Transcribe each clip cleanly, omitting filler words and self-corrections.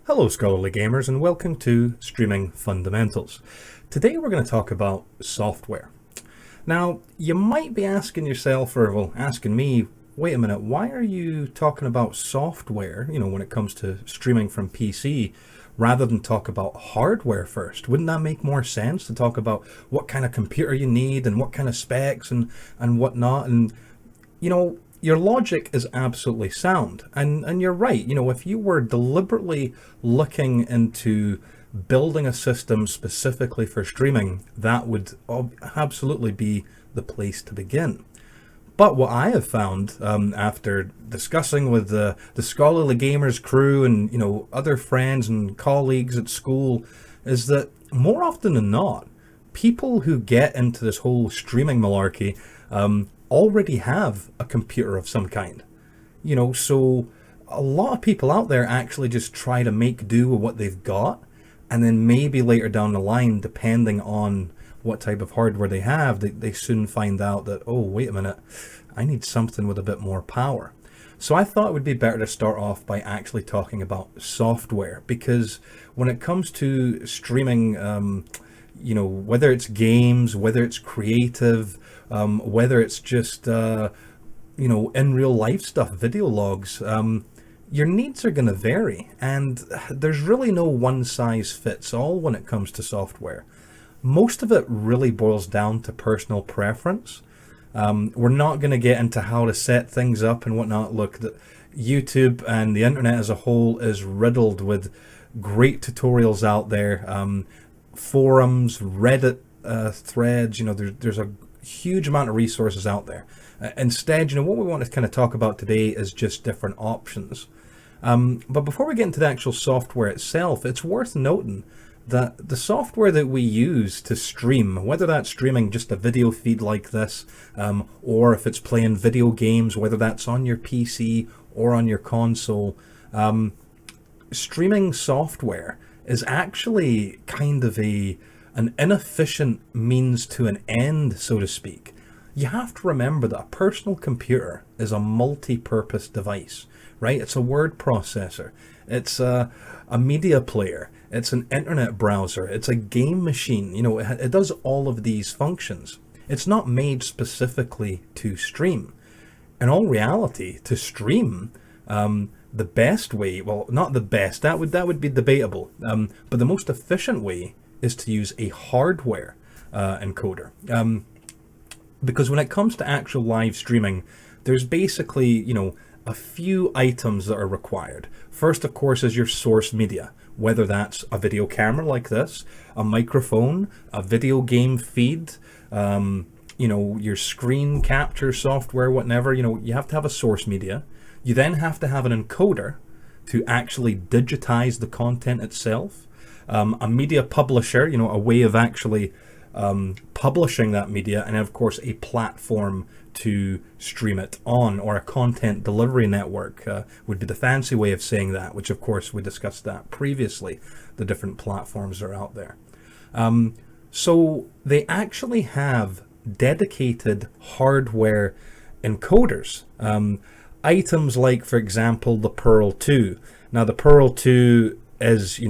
Hello scholarly gamers and welcome to Streaming Fundamentals. Today we're going to talk about software. Now you might be asking yourself, or well asking me, wait a minute, why are you talking about software, when it comes to streaming from PC, rather than talk about hardware first? Wouldn't that make more sense to talk about what kind of computer you need and what kind of specs and whatnot? And your logic is absolutely sound, and you're right. If you were deliberately looking into building a system specifically for streaming, that would absolutely be the place to begin. But what I have found after discussing with the Scholarly Gamers crew and other friends and colleagues at school is that more often than not, people who get into this whole streaming malarkey already have a computer of some kind. So a lot of people out there actually just try to make do with what they've got, and then maybe later down the line, depending on what type of hardware they have, they soon find out that, oh, wait a minute, I need something with a bit more power. So I thought it would be better to start off by actually talking about software, because when it comes to streaming, whether it's games, whether it's creative, whether it's just, in real life stuff, video logs, your needs are going to vary. And there's really no one size fits all when it comes to software. Most of it really boils down to personal preference. We're not going to get into how to set things up and whatnot. Look, YouTube and the internet as a whole is riddled with great tutorials out there. Forums, Reddit threads, there's a huge amount of resources out there. Instead, what we want to kind of talk about today is just different options. But before we get into the actual software itself, it's worth noting that the software that we use to stream, whether that's streaming just a video feed like this, or if it's playing video games, whether that's on your PC or on your console, streaming software is actually kind of an inefficient means to an end, so to speak. You have to remember that a personal computer is a multi-purpose device, right? It's a word processor, it's a media player, it's an internet browser, it's a game machine. It does all of these functions. It's not made specifically to stream. In all reality, to stream, the best way, well, not the best, that would be debatable, but the most efficient way is to use a hardware encoder. Because when it comes to actual live streaming, there's basically, a few items that are required. First, of course, is your source media, whether that's a video camera like this, a microphone, a video game feed, your screen capture software, whatever. You have to have a source media. You then have to have an encoder to actually digitize the content itself. A media publisher, a way of actually publishing that media, and of course a platform to stream it on, or a content delivery network would be the fancy way of saying that, which of course we discussed that previously, the different platforms that are out there. So they actually have dedicated hardware encoders. Items like, for example, the Pearl 2. Now the Pearl 2 is,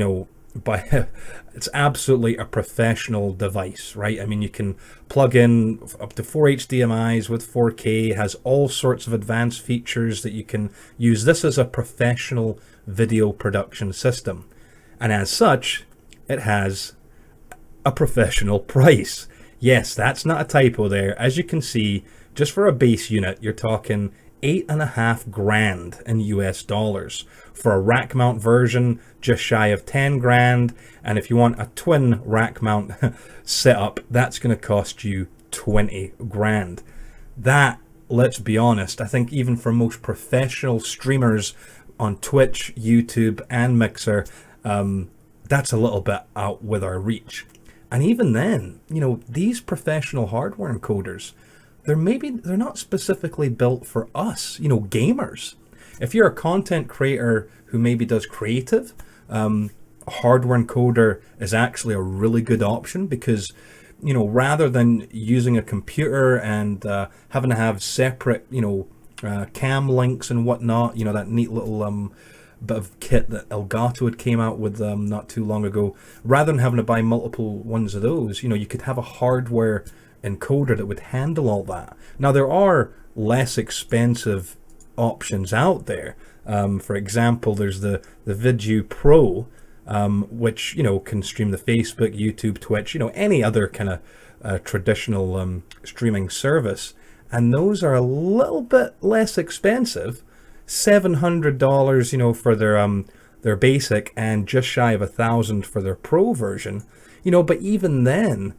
it's absolutely a professional device, right? I mean, you can plug in up to 4 HDMIs with 4K, has all sorts of advanced features that you can use. This is a professional video production system. And as such, it has a professional price. Yes, that's not a typo there. As you can see, just for a base unit, you're talking $8,500 in US dollars. For a rack mount version, just shy of 10 grand. And if you want a twin rack mount setup, that's going to cost you 20 grand. That, let's be honest, I think even for most professional streamers on Twitch, YouTube, and Mixer, that's a little bit out with our reach. And even then, these professional hardware encoders, they're not specifically built for us, gamers. If you're a content creator who maybe does creative, a hardware encoder is actually a really good option, because, rather than using a computer and having to have separate, cam links and whatnot, that neat little bit of kit that Elgato had came out with not too long ago. Rather than having to buy multiple ones of those, you could have a hardware encoder that would handle all that. Now, there are less expensive options out there. For example, there's the Vidview Pro, which can stream the Facebook, YouTube, Twitch, any other kind of traditional streaming service, and those are a little bit less expensive, $700, for their basic, and just shy of $1,000 for their Pro version, But even then,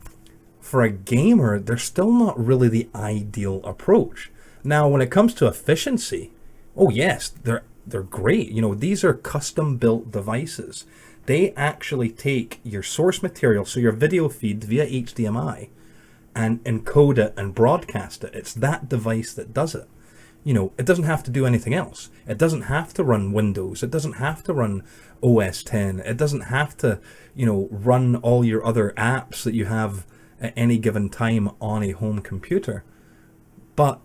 for a gamer, they're still not really the ideal approach. Now, when it comes to efficiency, oh yes, they're great. These are custom built devices. They actually take your source material, so your video feed via HDMI, and encode it and broadcast it. It's that device that does it. It doesn't have to do anything else. It doesn't have to run Windows. It doesn't have to run OS 10. It doesn't have to, run all your other apps that you have at any given time on a home computer. But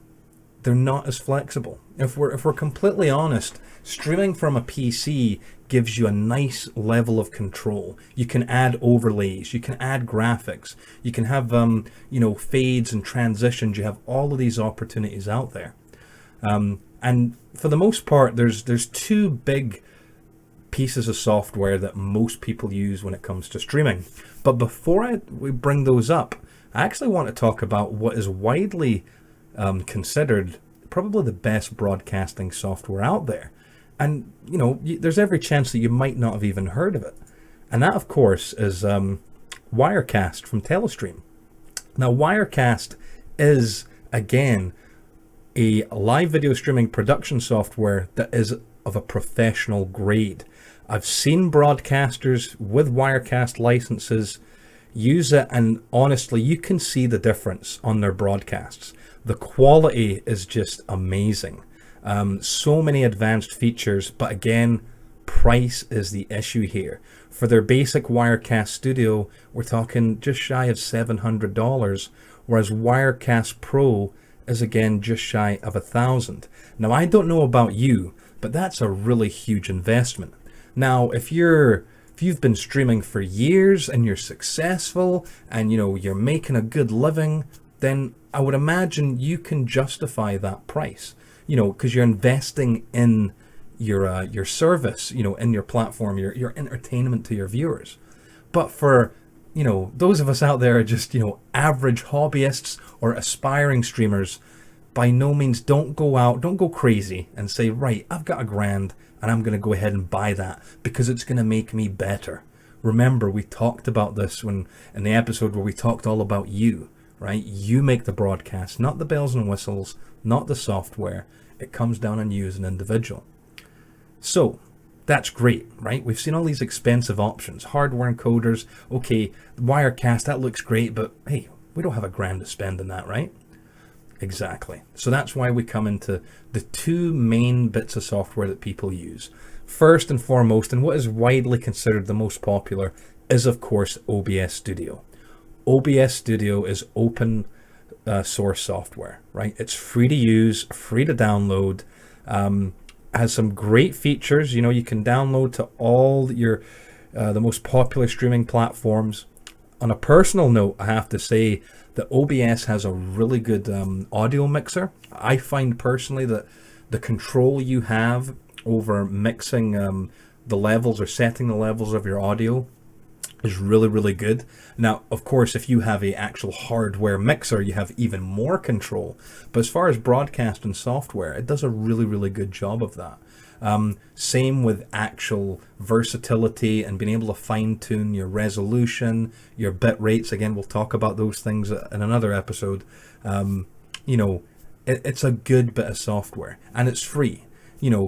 they're not as flexible. If we're completely honest, streaming from a PC gives you a nice level of control. You can add overlays, you can add graphics, you can have fades and transitions. You have all of these opportunities out there. And for the most part, there's two big pieces of software that most people use when it comes to streaming. But before we bring those up, I actually want to talk about what is widely considered probably the best broadcasting software out there. And, there's every chance that you might not have even heard of it. And that, of course, is Wirecast from Telestream. Now, Wirecast is, again, a live video streaming production software that is of a professional grade. I've seen broadcasters with Wirecast licenses use it, and honestly, you can see the difference on their broadcasts. The quality is just amazing. So many advanced features, but again, price is the issue here. For their basic Wirecast Studio, we're talking just shy of $700, whereas Wirecast Pro is again just shy of $1,000. Now, I don't know about you, but that's a really huge investment. Now, if you've been streaming for years and you're successful and you're making a good living, then I would imagine you can justify that price, because you're investing in your service, in your platform, your entertainment to your viewers. But for those of us out there are just average hobbyists or aspiring streamers, by no means don't go crazy and say, right, I've got $1,000 and I'm going to go ahead and buy that because it's going to make me better. Remember, we talked about this in the episode where we talked all about you, right? You make the broadcast, not the bells and whistles, not the software. It comes down on you as an individual. So that's great, right? We've seen all these expensive options, hardware encoders. Okay, Wirecast, that looks great, but hey, we don't have $1,000 to spend on that, right? Exactly. So that's why we come into the two main bits of software that people use. First and foremost, and what is widely considered the most popular, is of course OBS Studio. OBS Studio is open source software, right? It's free to use, free to download, has some great features. You can download to all your the most popular streaming platforms. On a personal note, I have to say that OBS has a really good audio mixer. I find personally that the control you have over mixing the levels or setting the levels of your audio is really, really good. Now, of course, if you have a actual hardware mixer, you have even more control. But as far as broadcast and software, it does a really, really good job of that. Same with actual versatility and being able to fine tune your resolution, your bit rates. Again, we'll talk about those things in another episode. It's a good bit of software and it's free.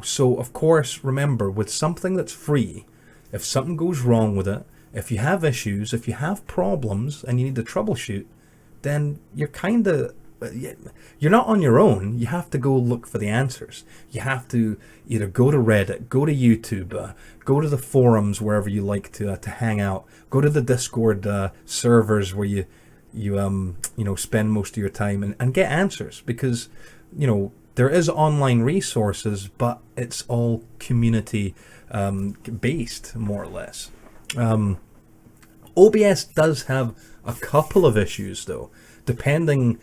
So of course, remember, with something that's free, if something goes wrong with it, if you have issues, if you have problems and you need to troubleshoot, then you're not on your own. You have to go look for the answers. You have to either go to Reddit, go to YouTube, go to the forums wherever you like to hang out, go to the Discord servers where you spend most of your time and get answers, because there is online resources, but it's all community based, more or less. OBS does have a couple of issues, though, depending,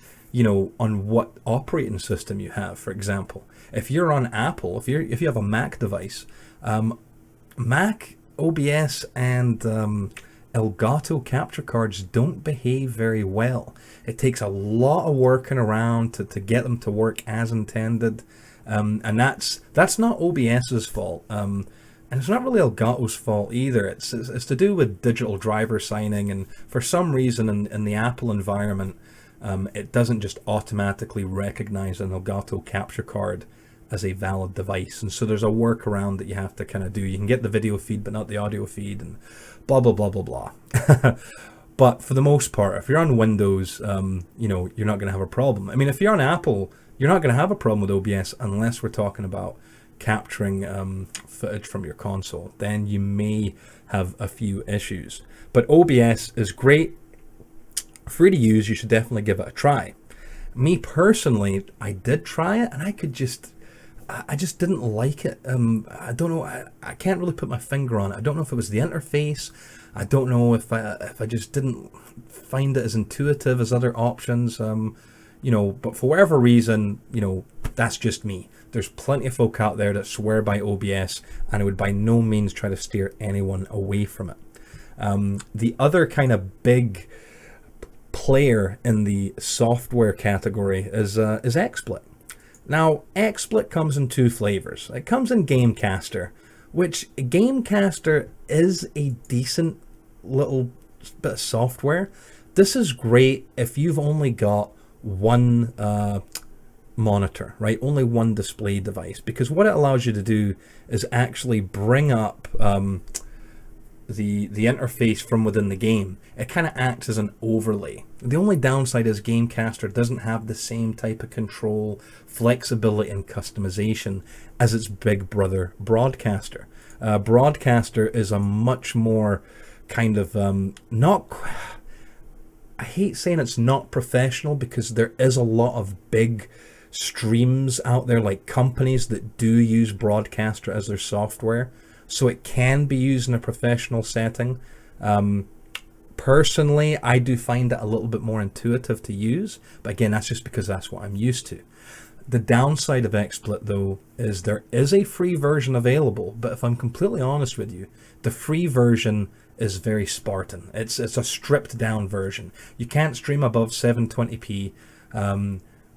on what operating system you have. For example, if you're on Apple, if you have a Mac device, Mac OBS and Elgato capture cards don't behave very well. It takes a lot of working around to get them to work as intended, and that's not OBS's fault. And it's not really Elgato's fault either. It's to do with digital driver signing, and for some reason in the Apple environment, it doesn't just automatically recognize an Elgato capture card as a valid device. And so there's a workaround that you have to kind of do. You can get the video feed, but not the audio feed, and blah, blah, blah, blah, blah. But for the most part, if you're on Windows, you're not going to have a problem. I mean, if you're on Apple, you're not going to have a problem with OBS unless we're talking about capturing footage from your console. Then you may have a few issues. But OBS is great, free to use. You should definitely give it a try. Me personally, I did try it, and I just didn't like it. I don't know. I can't really put my finger on it. I don't know if it was the interface. I don't know if I just didn't find it as intuitive as other options. But for whatever reason, that's just me. There's plenty of folk out there that swear by OBS, and I would by no means try to steer anyone away from it. The other kind of big player in the software category is XSplit. Now, XSplit comes in two flavors. It comes in Gamecaster, which Gamecaster is a decent little bit of software. This is great if you've only got one monitor, right? Only one display device, because what it allows you to do is actually bring up the interface from within the game. It kind of acts as an overlay. The only downside is Gamecaster doesn't have the same type of control, flexibility, and customization as its big brother Broadcaster. Broadcaster is a much more kind of I hate saying it's not professional, because there is a lot of big streams out there, like companies that do use Broadcaster as their software, so it can be used in a professional setting. Personally, I do find it a little bit more intuitive to use, but again, that's just because that's what I'm used to. The downside of XSplit, though, is there is a free version available, but if I'm completely honest with you, the free version is very Spartan. It's a stripped down version. You can't stream above 720p.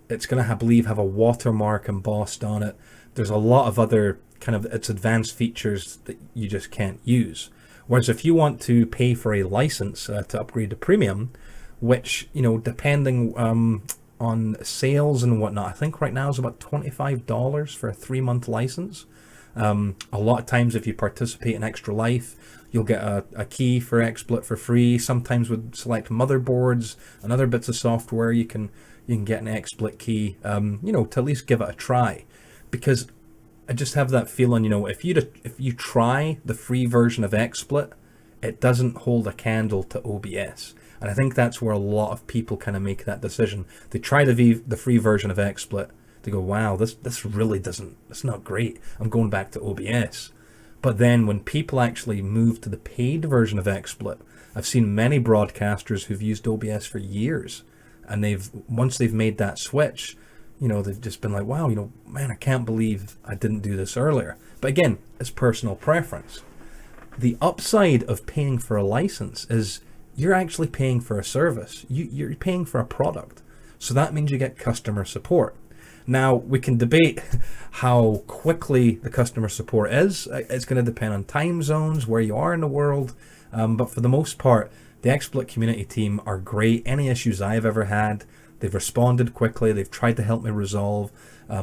It's going to, I believe, have a watermark embossed on it. There's a lot of other kind of its advanced features that you just can't use. Whereas if you want to pay for a license to upgrade to premium, which, depending on sales and whatnot, I think right now is about $25 for a 3-month license. A lot of times if you participate in Extra Life, you'll get a key for XSplit for free. Sometimes with select motherboards and other bits of software, you can get an XSplit key, to at least give it a try. Because I just have that feeling, if you try the free version of XSplit, it doesn't hold a candle to OBS. And I think that's where a lot of people kind of make that decision. They try the free version of XSplit, they go, wow, this really doesn't, it's not great. I'm going back to OBS. But then when people actually move to the paid version of XSplit, I've seen many broadcasters who've used OBS for years, and once they've made that switch, they've just been like, wow, man, I can't believe I didn't do this earlier. But again, it's personal preference. The upside of paying for a license is you're actually paying for a service. You're paying for a product. So that means you get customer support. Now, we can debate how quickly the customer support is. It's going to depend on time zones, where you are in the world. But for the most part, the XSplit community team are great. Any issues I've ever had, they've responded quickly. They've tried to help me resolve.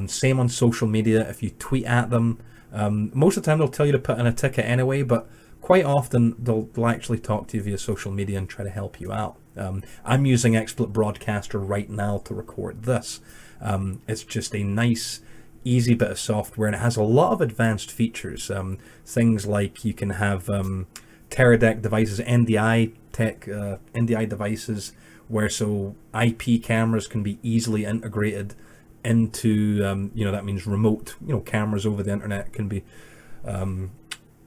Same on social media. If you tweet at them, most of the time they'll tell you to put in a ticket anyway, but quite often they'll actually talk to you via social media and try to help you out. I'm using XSplit Broadcaster right now to record this. It's just a nice, easy bit of software, and it has a lot of advanced features. Things like you can have Teradek devices, NDI devices, where so IP cameras can be easily integrated into, that means remote, cameras over the internet can be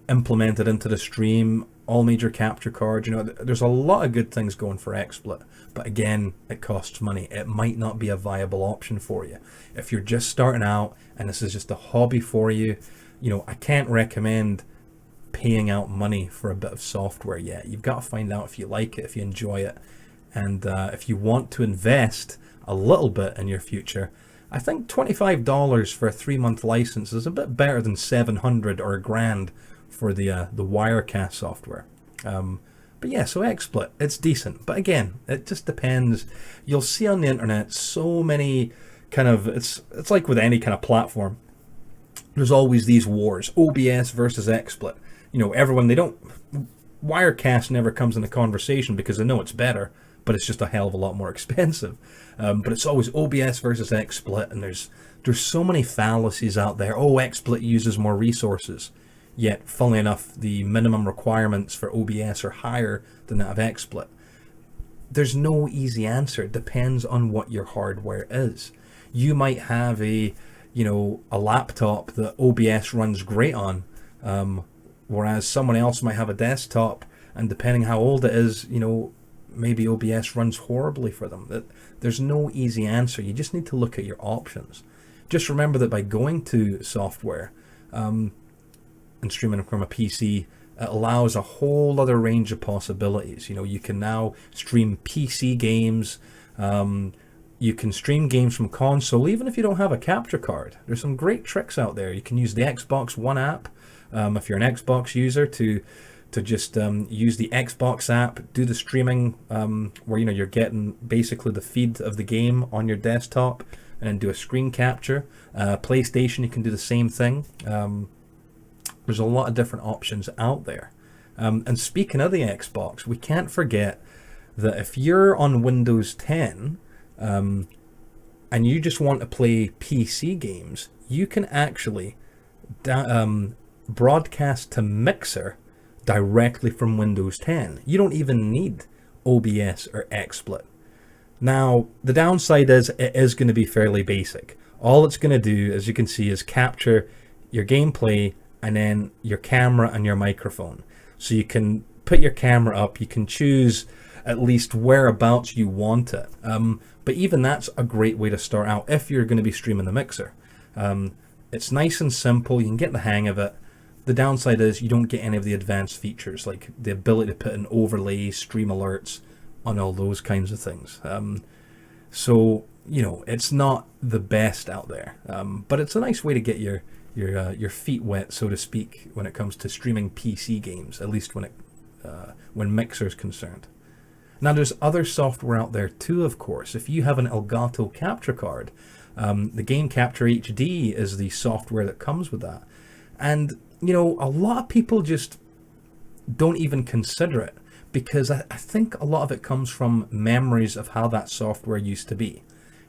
implemented into the stream, all major capture cards. There's a lot of good things going for XSplit, but again, it costs money. It might not be a viable option for you. If you're just starting out and this is just a hobby for you, I can't recommend paying out money for a bit of software yet. You've got to find out if you like it, if you enjoy it, and if you want to invest a little bit in your future, I think $25 for a 3-month license is a bit better than $700 or $1,000 for the Wirecast software. But yeah, so XSplit, it's decent, but again, it just depends. You'll see on the internet so many it's like with any kind of platform. There's always these wars, OBS versus XSplit. Wirecast never comes in the conversation because they know it's better, but it's just a hell of a lot more expensive. But it's always OBS versus XSplit, and there's so many fallacies out there. Oh, XSplit uses more resources. Yet, funnily enough, the minimum requirements for OBS are higher than that of XSplit. There's no easy answer. It depends on what your hardware is. You might have a laptop that OBS runs great on, whereas someone else might have a desktop, and depending how old it is, maybe OBS runs horribly for them. There's no easy answer. You just need to look at your options. Just remember that by going to software, and streaming from a PC, it allows a whole other range of possibilities. You can now stream PC games. You can stream games from console, even if you don't have a capture card. There's some great tricks out there. You can use the Xbox One app, if you're an Xbox user, to just use the Xbox app, do the streaming, where you're getting basically the feed of the game on your desktop, and then do a screen capture. PlayStation, you can do the same thing. There's a lot of different options out there. And speaking of the Xbox, we can't forget that if you're on Windows 10 and you just want to play PC games, you can actually broadcast to Mixer directly from Windows 10. You don't even need OBS or XSplit. Now, the downside is it is going to be fairly basic. All it's going to do, as you can see, is capture your gameplay and then your camera and your microphone. So you can put your camera up, you can choose at least whereabouts you want it. But even that's a great way to start out if you're going to be streaming the Mixer. It's nice and simple, you can get the hang of it. The downside is you don't get any of the advanced features, like the ability to put in overlays, stream alerts, on all those kinds of things. So, it's not the best out there, but it's a nice way to get your feet wet, so to speak, when it comes to streaming PC games, at least when Mixer's concerned. Now, there's other software out there too, of course. If you have an Elgato capture card, the Game Capture HD is the software that comes with that. And, a lot of people just don't even consider it, because I think a lot of it comes from memories of how that software used to be.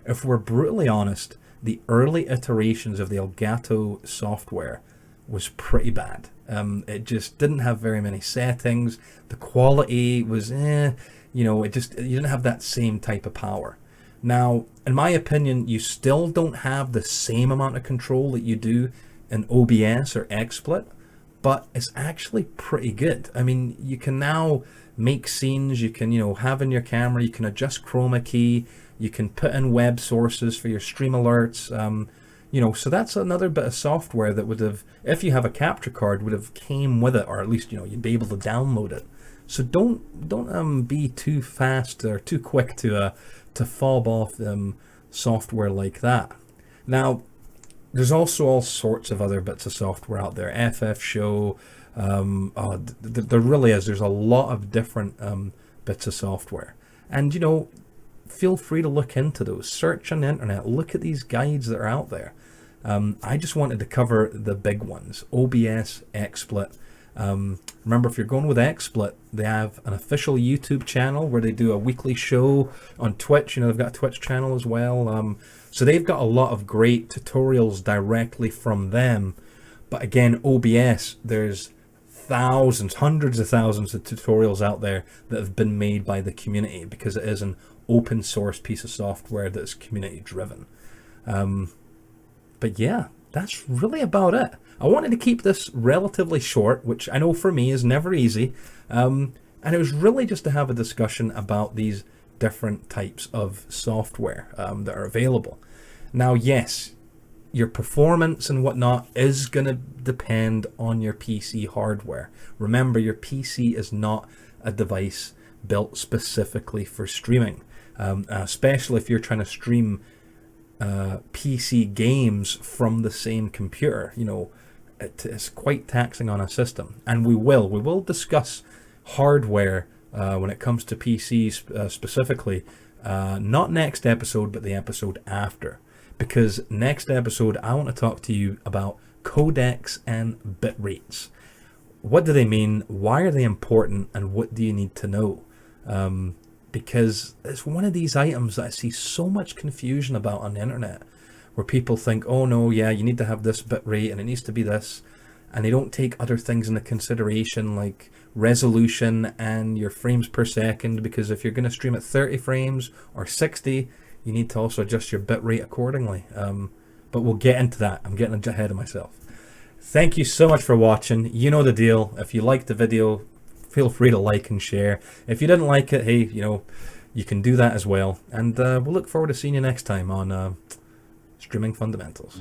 If we're brutally honest, the early iterations of the Elgato software was pretty bad. It just didn't have very many settings. The quality was, you didn't have that same type of power. Now, in my opinion, you still don't have the same amount of control that you do in OBS or XSplit, but it's actually pretty good. I mean, you can now make scenes, you can, have in your camera, you can adjust chroma key, you can put in web sources for your stream alerts, so that's another bit of software that would have, if you have a capture card, would have came with it, or at least, you'd be able to download it. So don't be too fast or too quick to fob off software like that. Now, there's also all sorts of other bits of software out there. FF Show, there really is. There's a lot of different bits of software. And, feel free to look into those. Search on the internet. Look at these guides that are out there. I just wanted to cover the big ones. OBS, XSplit. Remember, if you're going with XSplit, they have an official YouTube channel where they do a weekly show on Twitch. They've got a Twitch channel as well. So they've got a lot of great tutorials directly from them. But again, OBS, there's thousands, hundreds of thousands of tutorials out there that have been made by the community, because it is an open source piece of software that's community driven. But yeah, that's really about it. I wanted to keep this relatively short, which I know for me is never easy. And it was really just to have a discussion about these different types of software that are available. Now, yes, your performance and whatnot is going to depend on your PC hardware. Remember, your PC is not a device built specifically for streaming, especially if you're trying to stream PC games from the same computer. You know, it's quite taxing on a system, and we will discuss hardware when it comes to PCs specifically, not next episode, but the episode after. Because next episode, I want to talk to you about codecs and bit rates. What do they mean? Why are they important? And what do you need to know? Because it's one of these items that I see so much confusion about on the internet, where people think, oh no, yeah, you need to have this bit rate and it needs to be this. And they don't take other things into consideration, like resolution and your frames per second, because if you're going to stream at 30 frames or 60, you need to also adjust your bit rate accordingly. But we'll get into that. I'm getting ahead of myself. Thank you so much for watching. You know the deal. If you liked the video, feel free to like and share. If you didn't like it, hey, you know, you can do that as well. And we'll look forward to seeing you next time on Streaming Fundamentals.